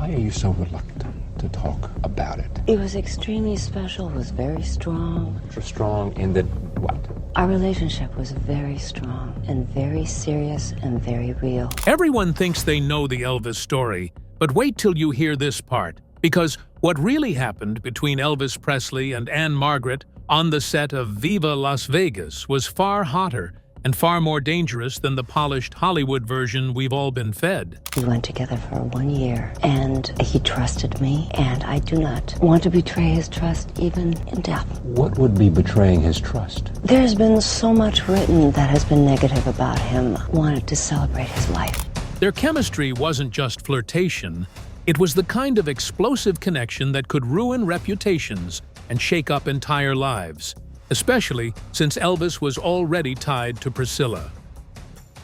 Why are you so reluctant to talk about it? It was extremely special. It was very strong. Strong in that what? Our relationship was very strong and very serious and very real. Everyone thinks they know the Elvis story, but wait till you hear this part, because what really happened between Elvis Presley and Ann-Margret on the set of Viva Las Vegas was far hotter and far more dangerous than the polished Hollywood version we've all been fed. We went together for 1 year, and he trusted me, and I do not want to betray his trust even in death. What would be betraying his trust? There's been so much written that has been negative about him. I wanted to celebrate his life. Their chemistry wasn't just flirtation, it was the kind of explosive connection that could ruin reputations and shake up entire lives, especially since Elvis was already tied to Priscilla.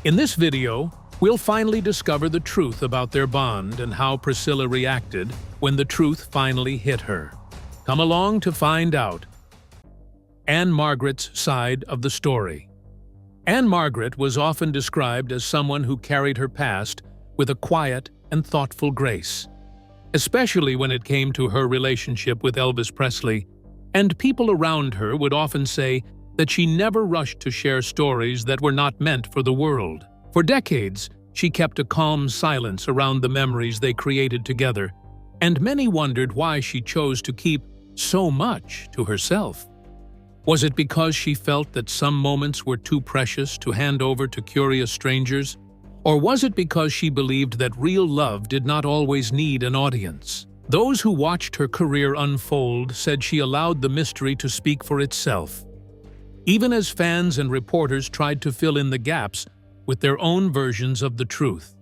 In this video, we'll finally discover the truth about their bond and how Priscilla reacted when the truth finally hit her. Come along to find out. Ann-Margret's side of the story. Ann-Margret was often described as someone who carried her past with a quiet and thoughtful grace, especially when it came to her relationship with Elvis Presley, and people around her would often say that she never rushed to share stories that were not meant for the world. For decades, she kept a calm silence around the memories they created together, and many wondered why she chose to keep so much to herself. Was it because she felt that some moments were too precious to hand over to curious strangers? Or was it because she believed that real love did not always need an audience? Those who watched her career unfold said she allowed the mystery to speak for itself, even as fans and reporters tried to fill in the gaps with their own versions of the truth.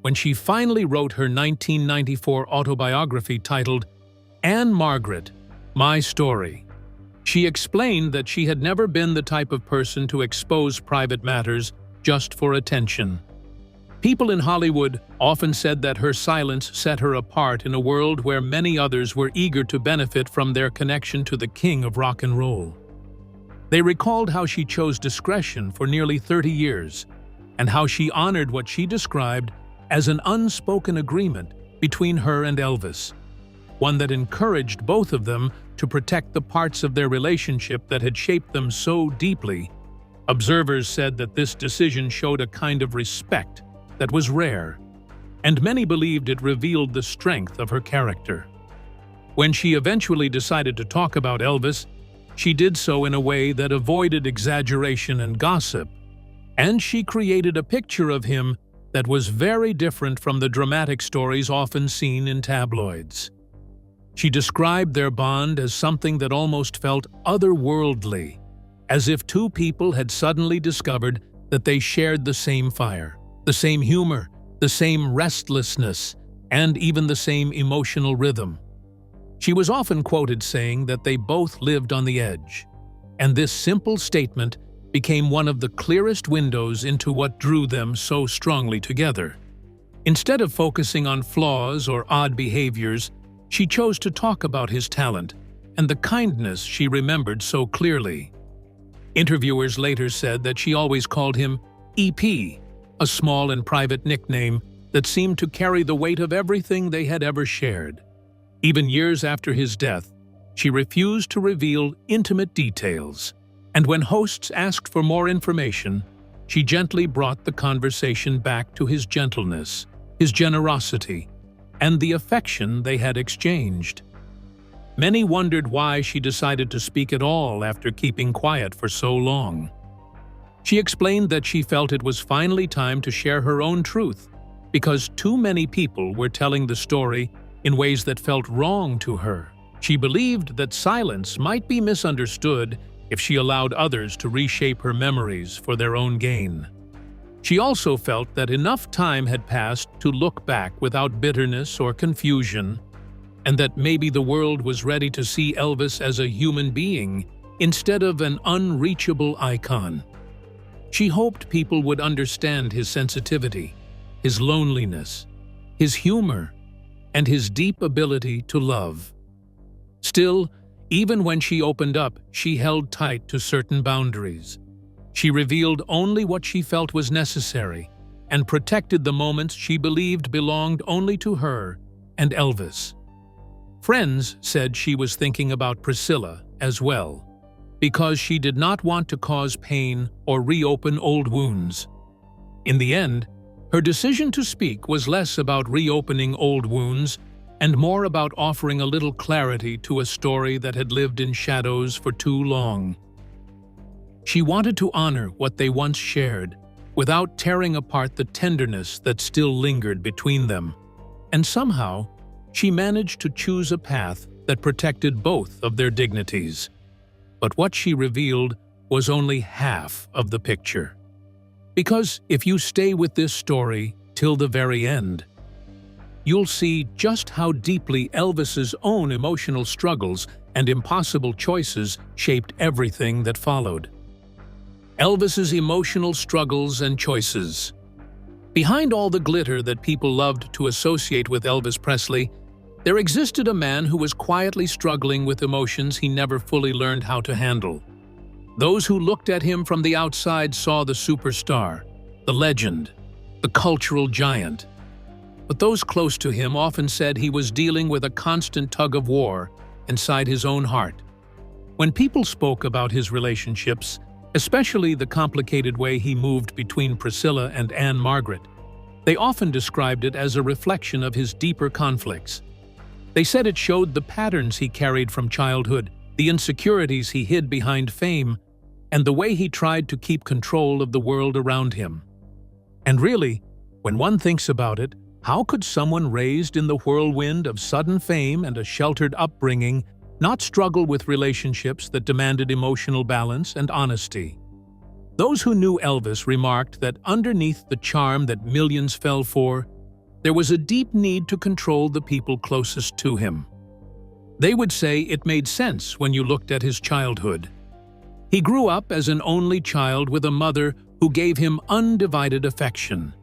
When she finally wrote her 1994 autobiography titled Ann-Margret, My Story, she explained that she had never been the type of person to expose private matters just for attention. People in Hollywood often said that her silence set her apart in a world where many others were eager to benefit from their connection to the king of rock and roll. They recalled how she chose discretion for nearly 30 years, and how she honored what she described as an unspoken agreement between her and Elvis, one that encouraged both of them to protect the parts of their relationship that had shaped them so deeply. Observers said that this decision showed a kind of respect that was rare, and many believed it revealed the strength of her character. When she eventually decided to talk about Elvis, she did so in a way that avoided exaggeration and gossip, and she created a picture of him that was very different from the dramatic stories often seen in tabloids. She described their bond as something that almost felt otherworldly, as if two people had suddenly discovered that they shared the same fire, the same humor, the same restlessness, and even the same emotional rhythm. She was often quoted saying that they both lived on the edge, and this simple statement became one of the clearest windows into what drew them so strongly together. Instead of focusing on flaws or odd behaviors, she chose to talk about his talent and the kindness she remembered so clearly. Interviewers later said that she always called him EP, a small and private nickname that seemed to carry the weight of everything they had ever shared. Even years after his death, she refused to reveal intimate details, and when hosts asked for more information, she gently brought the conversation back to his gentleness, his generosity, and the affection they had exchanged. Many wondered why she decided to speak at all after keeping quiet for so long. She explained that she felt it was finally time to share her own truth, because too many people were telling the story in ways that felt wrong to her. She believed that silence might be misunderstood if she allowed others to reshape her memories for their own gain. She also felt that enough time had passed to look back without bitterness or confusion, and that maybe the world was ready to see Elvis as a human being instead of an unreachable icon. She hoped people would understand his sensitivity, his loneliness, his humor, and his deep ability to love. Still, even when she opened up, she held tight to certain boundaries. She revealed only what she felt was necessary and protected the moments she believed belonged only to her and Elvis. Friends said she was thinking about Priscilla as well, because she did not want to cause pain or reopen old wounds. In the end, her decision to speak was less about reopening old wounds and more about offering a little clarity to a story that had lived in shadows for too long. She wanted to honor what they once shared, without tearing apart the tenderness that still lingered between them. And somehow, she managed to choose a path that protected both of their dignities. But what she revealed was only half of the picture. Because if you stay with this story till the very end, you'll see just how deeply Elvis's own emotional struggles and impossible choices shaped everything that followed. Elvis's emotional struggles and choices. Behind all the glitter that people loved to associate with Elvis Presley, there existed a man who was quietly struggling with emotions he never fully learned how to handle. Those who looked at him from the outside saw the superstar, the legend, the cultural giant. But those close to him often said he was dealing with a constant tug-of-war inside his own heart. When people spoke about his relationships, especially the complicated way he moved between Priscilla and Ann-Margret, they often described it as a reflection of his deeper conflicts. They said it showed the patterns he carried from childhood, the insecurities he hid behind fame, and the way he tried to keep control of the world around him. And really, when one thinks about it, how could someone raised in the whirlwind of sudden fame and a sheltered upbringing not struggle with relationships that demanded emotional balance and honesty? Those who knew Elvis remarked that underneath the charm that millions fell for, there was a deep need to control the people closest to him. They would say it made sense when you looked at his childhood. He grew up as an only child with a mother who gave him undivided affection,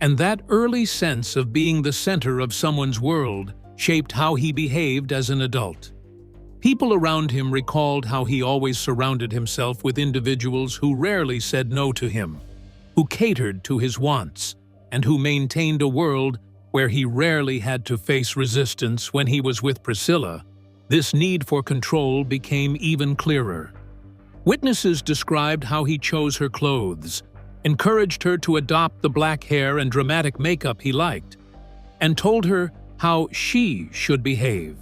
and that early sense of being the center of someone's world shaped how he behaved as an adult. People around him recalled how he always surrounded himself with individuals who rarely said no to him, who catered to his wants, and who maintained a world where he rarely had to face resistance. When he was with Priscilla, this need for control became even clearer. Witnesses described how he chose her clothes, encouraged her to adopt the black hair and dramatic makeup he liked, and told her how she should behave.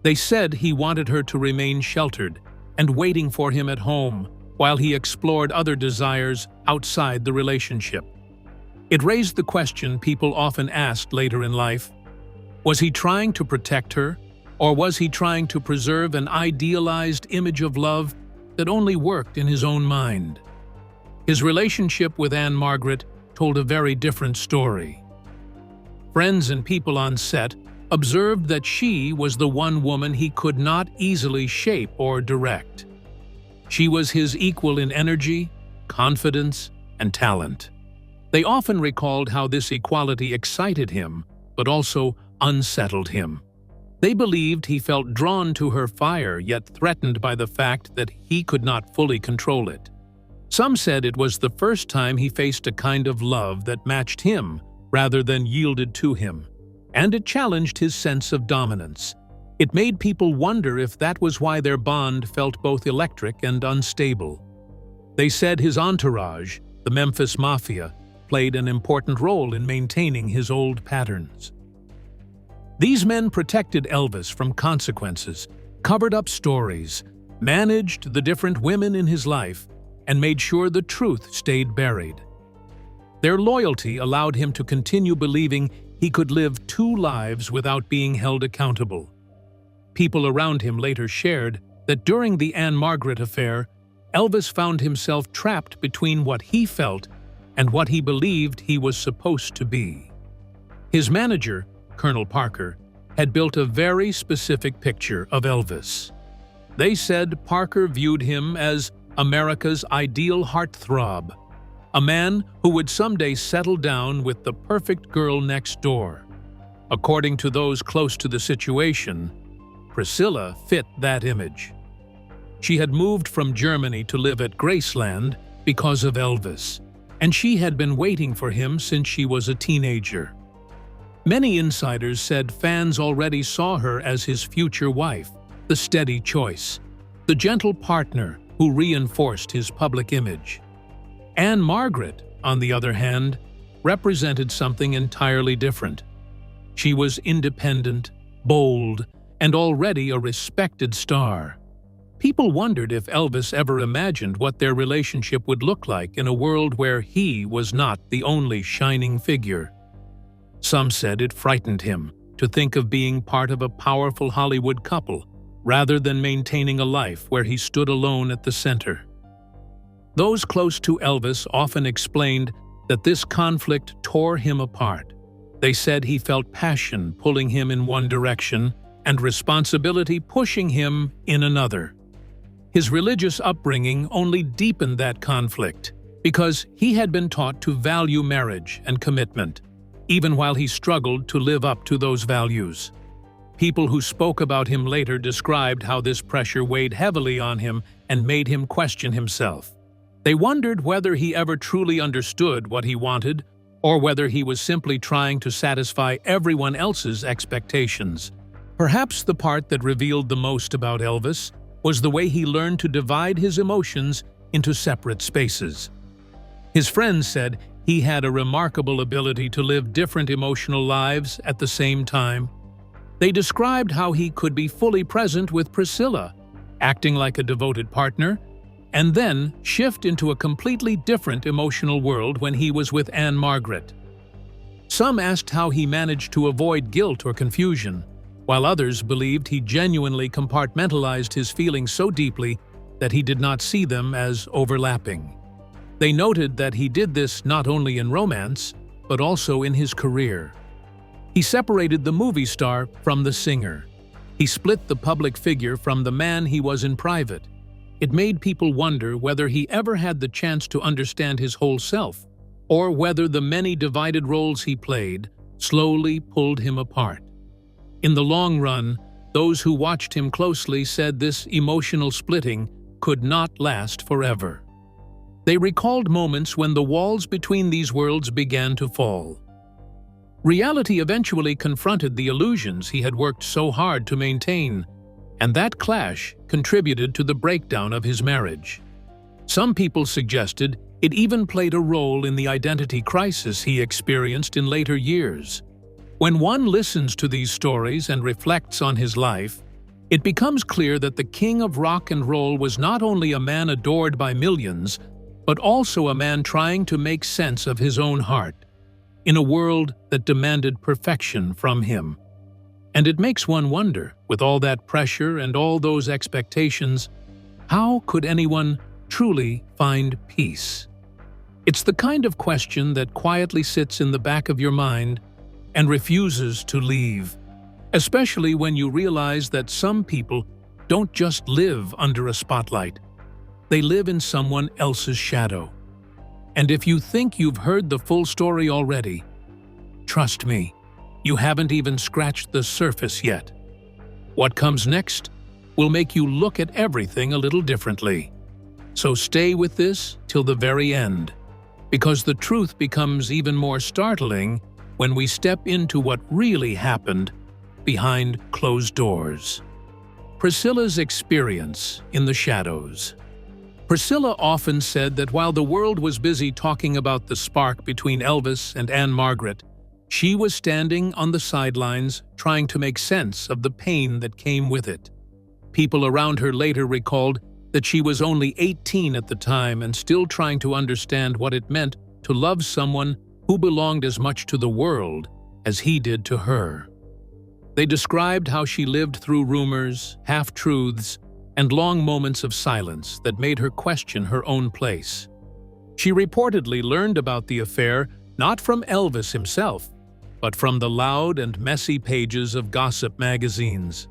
They said he wanted her to remain sheltered and waiting for him at home while he explored other desires outside the relationship. It raised the question people often asked later in life: was he trying to protect her, or was he trying to preserve an idealized image of love that only worked in his own mind? His relationship with Ann-Margret told a very different story. Friends and people on set observed that she was the one woman he could not easily shape or direct. She was his equal in energy, confidence, and talent. They often recalled how this equality excited him, but also unsettled him. They believed he felt drawn to her fire, yet threatened by the fact that he could not fully control it. Some said it was the first time he faced a kind of love that matched him rather than yielded to him, and it challenged his sense of dominance. It made people wonder if that was why their bond felt both electric and unstable. They said his entourage, the Memphis Mafia, played an important role in maintaining his old patterns. These men protected Elvis from consequences, covered up stories, managed the different women in his life, and made sure the truth stayed buried. Their loyalty allowed him to continue believing he could live two lives without being held accountable. People around him later shared that during the Ann-Margret affair, Elvis found himself trapped between what he felt and what he believed he was supposed to be. His manager, Colonel Parker, had built a very specific picture of Elvis. They said Parker viewed him as America's ideal heartthrob, a man who would someday settle down with the perfect girl next door. According to those close to the situation, Priscilla fit that image. She had moved from Germany to live at Graceland because of Elvis, and she had been waiting for him since she was a teenager. Many insiders said fans already saw her as his future wife, the steady choice, the gentle partner who reinforced his public image. Ann-Margret, on the other hand, represented something entirely different. She was independent, bold, and already a respected star. People wondered if Elvis ever imagined what their relationship would look like in a world where he was not the only shining figure. Some said it frightened him to think of being part of a powerful Hollywood couple rather than maintaining a life where he stood alone at the center. Those close to Elvis often explained that this conflict tore him apart. They said he felt passion pulling him in one direction and responsibility pushing him in another. His religious upbringing only deepened that conflict because he had been taught to value marriage and commitment, even while he struggled to live up to those values. People who spoke about him later described how this pressure weighed heavily on him and made him question himself. They wondered whether he ever truly understood what he wanted or whether he was simply trying to satisfy everyone else's expectations. Perhaps the part that revealed the most about Elvis was the way he learned to divide his emotions into separate spaces. His friends said he had a remarkable ability to live different emotional lives at the same time. They described how he could be fully present with Priscilla, acting like a devoted partner, and then shift into a completely different emotional world when he was with Ann-Margret. Some asked how he managed to avoid guilt or confusion, while others believed he genuinely compartmentalized his feelings so deeply that he did not see them as overlapping. They noted that he did this not only in romance, but also in his career. He separated the movie star from the singer. He split the public figure from the man he was in private. It made people wonder whether he ever had the chance to understand his whole self, or whether the many divided roles he played slowly pulled him apart. In the long run, those who watched him closely said this emotional splitting could not last forever. They recalled moments when the walls between these worlds began to fall. Reality eventually confronted the illusions he had worked so hard to maintain, and that clash contributed to the breakdown of his marriage. Some people suggested it even played a role in the identity crisis he experienced in later years. When one listens to these stories and reflects on his life, it becomes clear that the king of rock and roll was not only a man adored by millions, but also a man trying to make sense of his own heart, in a world that demanded perfection from him. And it makes one wonder, with all that pressure and all those expectations, how could anyone truly find peace? It's the kind of question that quietly sits in the back of your mind and refuses to leave, especially when you realize that some people don't just live under a spotlight. They live in someone else's shadow. And if you think you've heard the full story already, trust me, you haven't even scratched the surface yet. What comes next will make you look at everything a little differently. So stay with this till the very end, because the truth becomes even more startling when we step into what really happened behind closed doors. Priscilla's experience in the shadows. Priscilla often said that while the world was busy talking about the spark between Elvis and Ann-Margret, she was standing on the sidelines trying to make sense of the pain that came with it. People around her later recalled that she was only 18 at the time and still trying to understand what it meant to love someone who belonged as much to the world as he did to her. They described how she lived through rumors, half-truths, and long moments of silence that made her question her own place. She reportedly learned about the affair not from Elvis himself, but from the loud and messy pages of gossip magazines.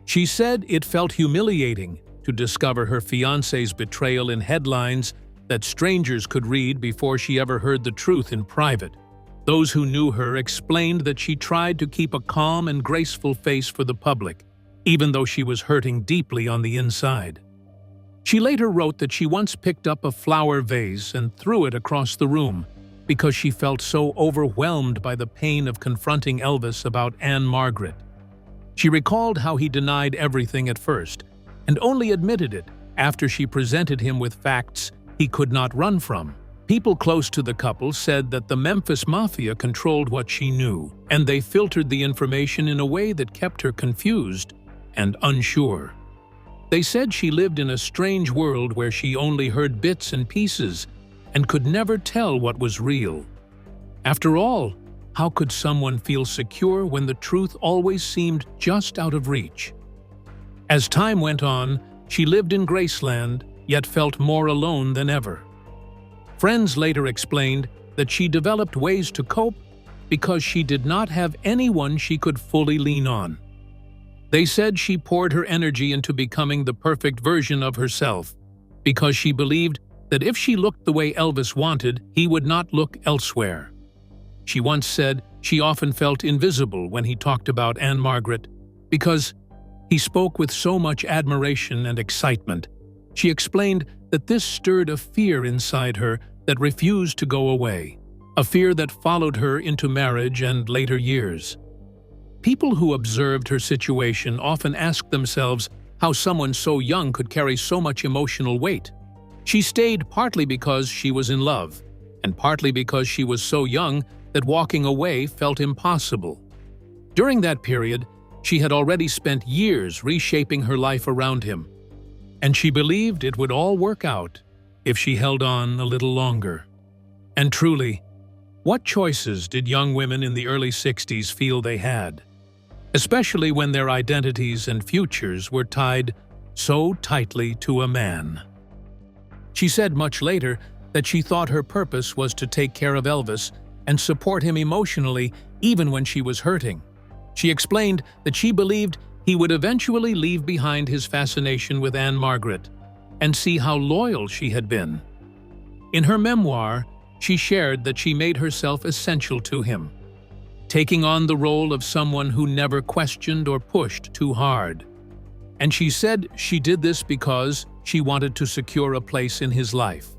She said it felt humiliating to discover her fiancé's betrayal in headlines that strangers could read before she ever heard the truth in private. Those who knew her explained that she tried to keep a calm and graceful face for the public, even though she was hurting deeply on the inside. She later wrote that she once picked up a flower vase and threw it across the room, because she felt so overwhelmed by the pain of confronting Elvis about Ann-Margret. She recalled how he denied everything at first and only admitted it after she presented him with facts he could not run from. People close to the couple said that the Memphis Mafia controlled what she knew, and they filtered the information in a way that kept her confused and unsure. They said she lived in a strange world where she only heard bits and pieces and could never tell what was real. After all, how could someone feel secure when the truth always seemed just out of reach? As time went on, she lived in Graceland, yet felt more alone than ever. Friends later explained that she developed ways to cope because she did not have anyone she could fully lean on. They said she poured her energy into becoming the perfect version of herself because she believed that if she looked the way Elvis wanted, he would not look elsewhere. She once said she often felt invisible when he talked about Ann-Margret because he spoke with so much admiration and excitement. She explained that this stirred a fear inside her that refused to go away, a fear that followed her into marriage and later years. People who observed her situation often asked themselves how someone so young could carry so much emotional weight. She stayed partly because she was in love, and partly because she was so young that walking away felt impossible. During that period, she had already spent years reshaping her life around him, and she believed it would all work out if she held on a little longer. And truly, what choices did young women in the early 60s feel they had? Especially when their identities and futures were tied so tightly to a man. She said much later that she thought her purpose was to take care of Elvis and support him emotionally even when she was hurting. She explained that she believed he would eventually leave behind his fascination with Ann-Margret and see how loyal she had been. In her memoir, she shared that she made herself essential to him, taking on the role of someone who never questioned or pushed too hard. And she said she did this because she wanted to secure a place in his life.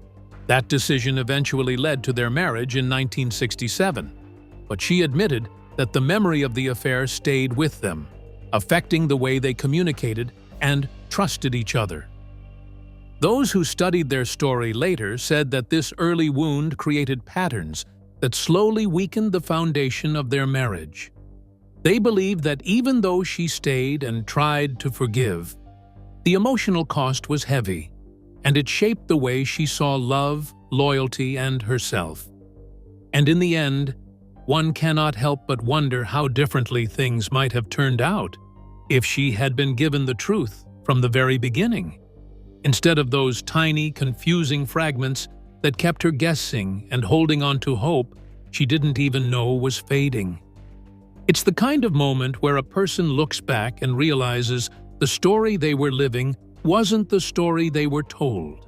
That decision eventually led to their marriage in 1967, but she admitted that the memory of the affair stayed with them, affecting the way they communicated and trusted each other. Those who studied their story later said that this early wound created patterns that slowly weakened the foundation of their marriage. They believed that even though she stayed and tried to forgive, the emotional cost was heavy, and it shaped the way she saw love, loyalty, and herself. And in the end, one cannot help but wonder how differently things might have turned out if she had been given the truth from the very beginning, instead of those tiny, confusing fragments that kept her guessing and holding on to hope she didn't even know was fading. It's the kind of moment where a person looks back and realizes the story they were living wasn't the story they were told.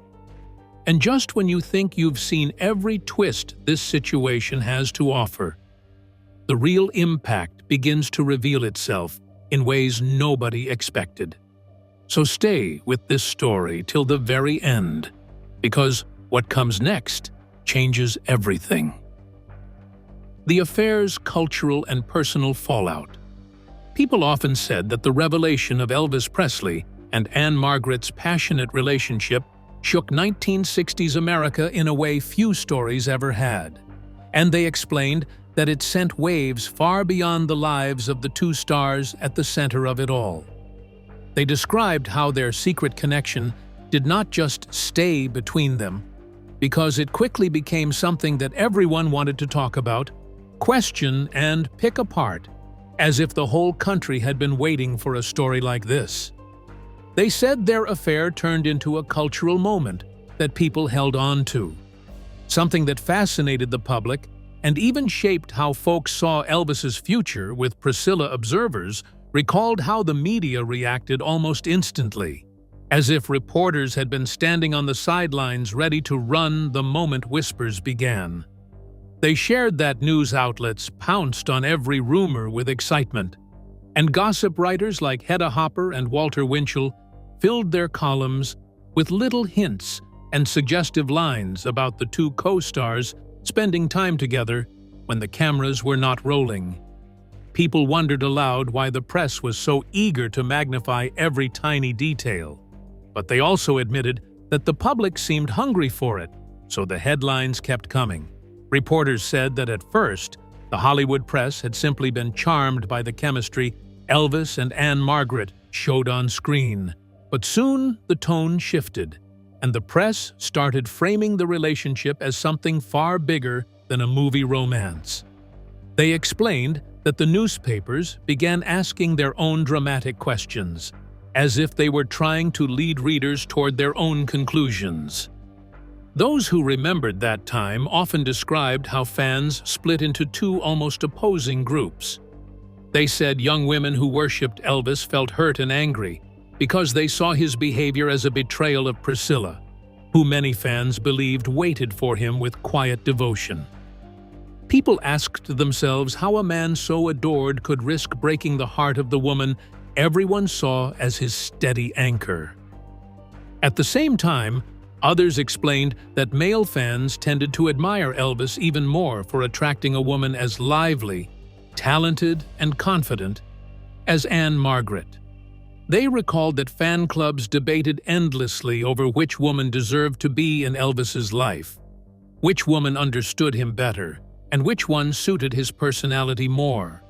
And just when you think you've seen every twist this situation has to offer, the real impact begins to reveal itself in ways nobody expected. So stay with this story till the very end, because what comes next changes everything. The affair's cultural and personal fallout. People often said that the revelation of Elvis Presley and Ann-Margret's passionate relationship shook 1960s America in a way few stories ever had. And they explained that it sent waves far beyond the lives of the two stars at the center of it all. They described how their secret connection did not just stay between them, because it quickly became something that everyone wanted to talk about, question, and pick apart, as if the whole country had been waiting for a story like this. They said their affair turned into a cultural moment that people held on to, something that fascinated the public and even shaped how folks saw Elvis's future. With Priscilla observers recalled how the media reacted almost instantly, as if reporters had been standing on the sidelines ready to run the moment whispers began. They shared that news outlets pounced on every rumor with excitement, and gossip writers like Hedda Hopper and Walter Winchell filled their columns with little hints and suggestive lines about the two co-stars spending time together when the cameras were not rolling. People wondered aloud why the press was so eager to magnify every tiny detail. But they also admitted that the public seemed hungry for it, so the headlines kept coming. Reporters said that at first, the Hollywood press had simply been charmed by the chemistry Elvis and Ann-Margret showed on screen. But soon the tone shifted, and the press started framing the relationship as something far bigger than a movie romance. They explained that the newspapers began asking their own dramatic questions, as if they were trying to lead readers toward their own conclusions. Those who remembered that time often described how fans split into two almost opposing groups. They said young women who worshipped Elvis felt hurt and angry because they saw his behavior as a betrayal of Priscilla, who many fans believed waited for him with quiet devotion. People asked themselves how a man so adored could risk breaking the heart of the woman everyone saw as his steady anchor. At the same time, others explained that male fans tended to admire Elvis even more for attracting a woman as lively, talented, and confident as Ann-Margret. They recalled that fan clubs debated endlessly over which woman deserved to be in Elvis's life, which woman understood him better, and which one suited his personality more.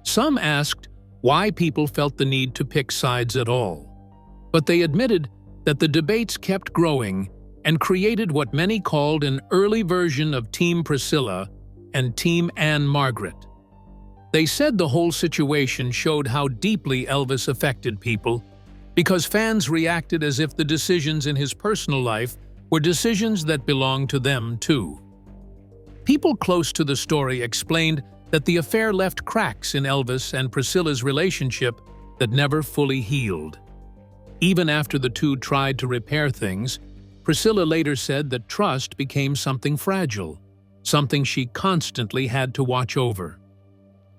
Some asked why people felt the need to pick sides at all, but they admitted that the debates kept growing and created what many called an early version of Team Priscilla and Team Ann-Margret. They said the whole situation showed how deeply Elvis affected people, because fans reacted as if the decisions in his personal life were decisions that belonged to them too. People close to the story explained that the affair left cracks in Elvis and Priscilla's relationship that never fully healed. Even after the two tried to repair things, Priscilla later said that trust became something fragile, something she constantly had to watch over.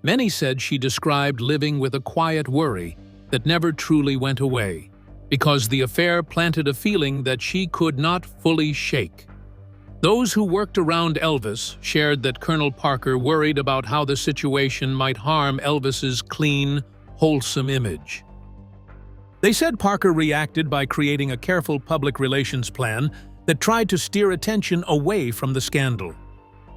Many said she described living with a quiet worry that never truly went away, because the affair planted a feeling that she could not fully shake. Those who worked around Elvis shared that Colonel Parker worried about how the situation might harm Elvis's clean, wholesome image. They said Parker reacted by creating a careful public relations plan that tried to steer attention away from the scandal.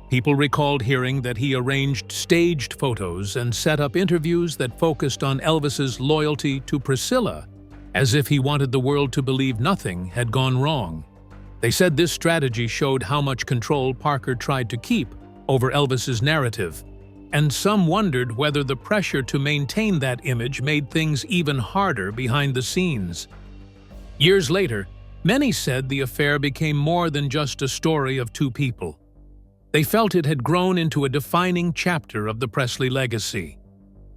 People recalled hearing that he arranged staged photos and set up interviews that focused on Elvis's loyalty to Priscilla, as if he wanted the world to believe nothing had gone wrong. They said this strategy showed how much control Parker tried to keep over Elvis's narrative, and some wondered whether the pressure to maintain that image made things even harder behind the scenes. Years later, many said the affair became more than just a story of two people. They felt it had grown into a defining chapter of the Presley legacy.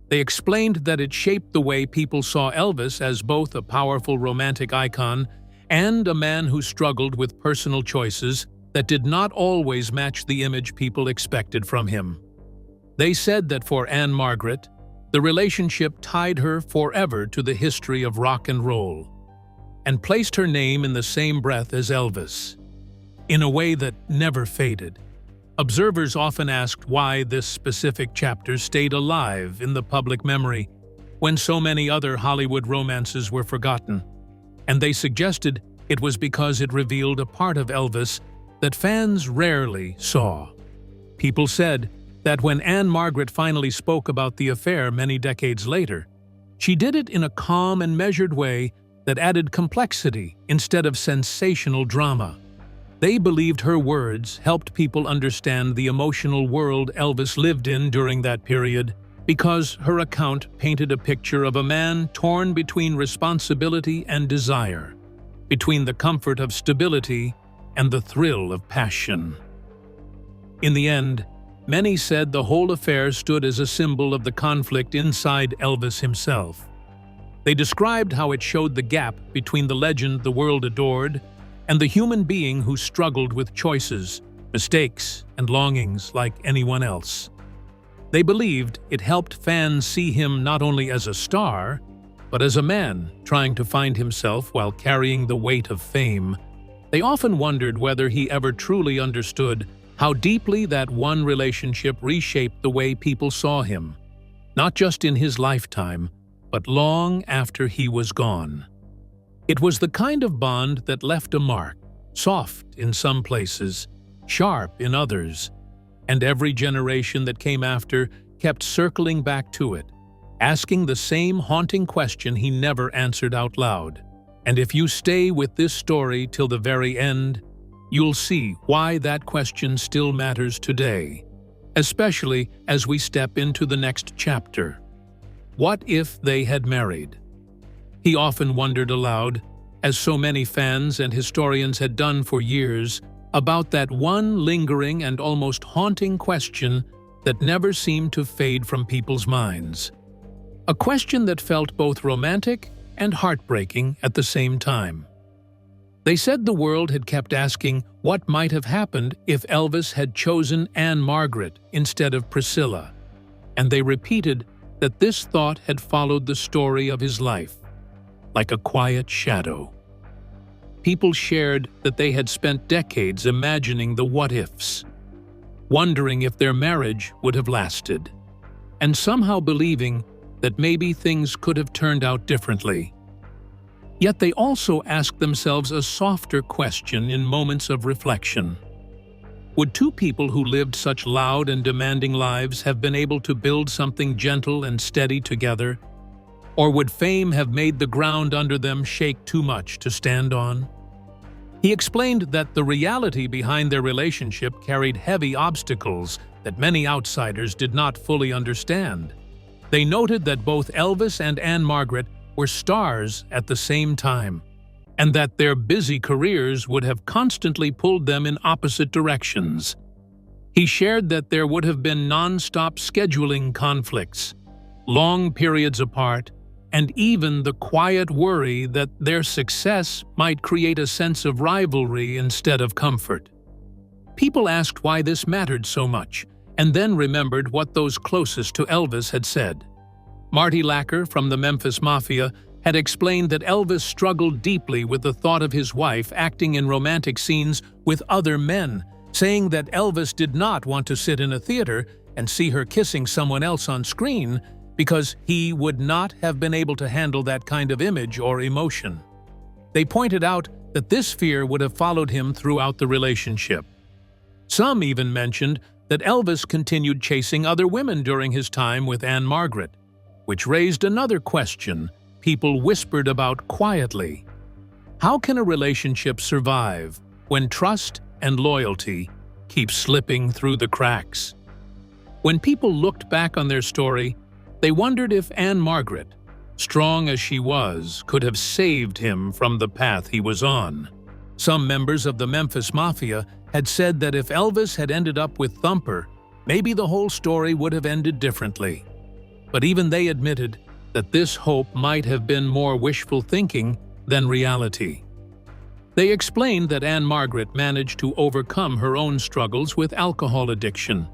They explained that it shaped the way people saw Elvis as both a powerful romantic icon and a man who struggled with personal choices that did not always match the image people expected from him. They said that for Ann-Margret, the relationship tied her forever to the history of rock and roll, and placed her name in the same breath as Elvis, in a way that never faded. Observers often asked why this specific chapter stayed alive in the public memory when so many other Hollywood romances were forgotten, and they suggested it was because it revealed a part of Elvis that fans rarely saw. People said that when Ann-Margret finally spoke about the affair many decades later, she did it in a calm and measured way that added complexity instead of sensational drama. They believed her words helped people understand the emotional world Elvis lived in during that period, because her account painted a picture of a man torn between responsibility and desire, between the comfort of stability and the thrill of passion. In the end, many said the whole affair stood as a symbol of the conflict inside Elvis himself. They described how it showed the gap between the legend the world adored and the human being who struggled with choices, mistakes, and longings like anyone else. They believed it helped fans see him not only as a star, but as a man trying to find himself while carrying the weight of fame. They often wondered whether he ever truly understood how deeply that one relationship reshaped the way people saw him, not just in his lifetime, but long after he was gone. It was the kind of bond that left a mark, soft in some places, sharp in others, and every generation that came after kept circling back to it, asking the same haunting question he never answered out loud. And if you stay with this story till the very end, you'll see why that question still matters today, especially as we step into the next chapter. What if they had married? He often wondered aloud, as so many fans and historians had done for years, about that one lingering and almost haunting question that never seemed to fade from people's minds. A question that felt both romantic and heartbreaking at the same time. They said the world had kept asking what might have happened if Elvis had chosen Ann-Margret instead of Priscilla, and they repeated that this thought had followed the story of his life, like a quiet shadow. People shared that they had spent decades imagining the what-ifs, wondering if their marriage would have lasted, and somehow believing that maybe things could have turned out differently. Yet they also asked themselves a softer question in moments of reflection. Would two people who lived such loud and demanding lives have been able to build something gentle and steady together? Or would fame have made the ground under them shake too much to stand on? He explained that the reality behind their relationship carried heavy obstacles that many outsiders did not fully understand. They noted that both Elvis and Ann-Margret were stars at the same time, and that their busy careers would have constantly pulled them in opposite directions. He shared that there would have been non-stop scheduling conflicts, long periods apart, and even the quiet worry that their success might create a sense of rivalry instead of comfort. People asked why this mattered so much, and then remembered what those closest to Elvis had said. Marty Lacker from the Memphis Mafia had explained that Elvis struggled deeply with the thought of his wife acting in romantic scenes with other men, saying that Elvis did not want to sit in a theater and see her kissing someone else on screen because he would not have been able to handle that kind of image or emotion. They pointed out that this fear would have followed him throughout the relationship. Some even mentioned that Elvis continued chasing other women during his time with Ann-Margret, which raised another question people whispered about quietly. How can a relationship survive when trust and loyalty keep slipping through the cracks? When people looked back on their story, they wondered if Ann-Margret, strong as she was, could have saved him from the path he was on. Some members of the Memphis Mafia had said that if Elvis had ended up with Thumper, maybe the whole story would have ended differently. But even they admitted that this hope might have been more wishful thinking than reality. They explained that Ann-Margret managed to overcome her own struggles with alcohol addiction,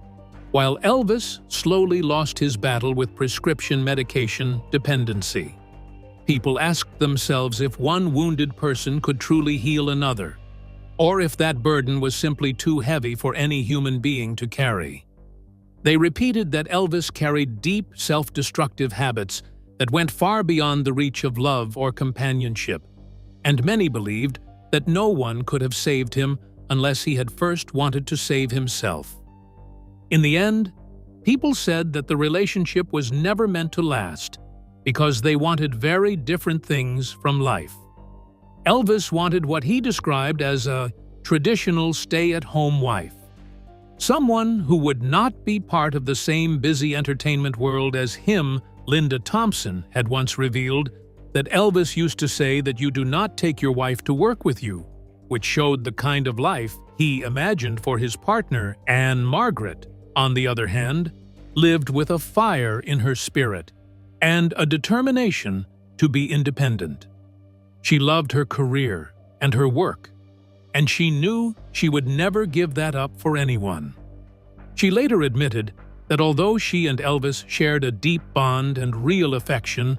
while Elvis slowly lost his battle with prescription medication dependency. People asked themselves if one wounded person could truly heal another, or if that burden was simply too heavy for any human being to carry. They repeated that Elvis carried deep, self-destructive habits that went far beyond the reach of love or companionship, and many believed that no one could have saved him unless he had first wanted to save himself. In the end, people said that the relationship was never meant to last because they wanted very different things from life. Elvis wanted what he described as a traditional stay-at-home wife, someone who would not be part of the same busy entertainment world as him. Linda Thompson had once revealed that Elvis used to say that you do not take your wife to work with you, which showed the kind of life he imagined for his partner. Ann-Margret, on the other hand, lived with a fire in her spirit and a determination to be independent. She loved her career and her work, and she knew she would never give that up for anyone. She later admitted that although she and Elvis shared a deep bond and real affection,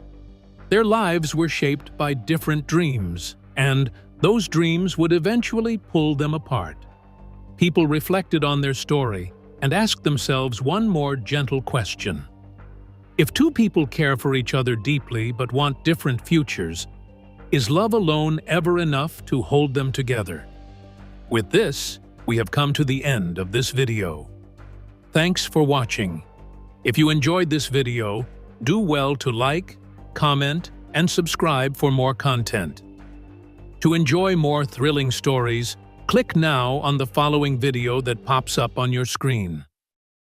their lives were shaped by different dreams, and those dreams would eventually pull them apart. people reflected on their story and asked themselves one more gentle question. If two people care for each other deeply but want different futures, is love alone ever enough to hold them together? With this, we have come to the end of this video. Thanks for watching. If you enjoyed this video, do well to like, comment, and subscribe for more content. To enjoy more thrilling stories, click now on the following video that pops up on your screen.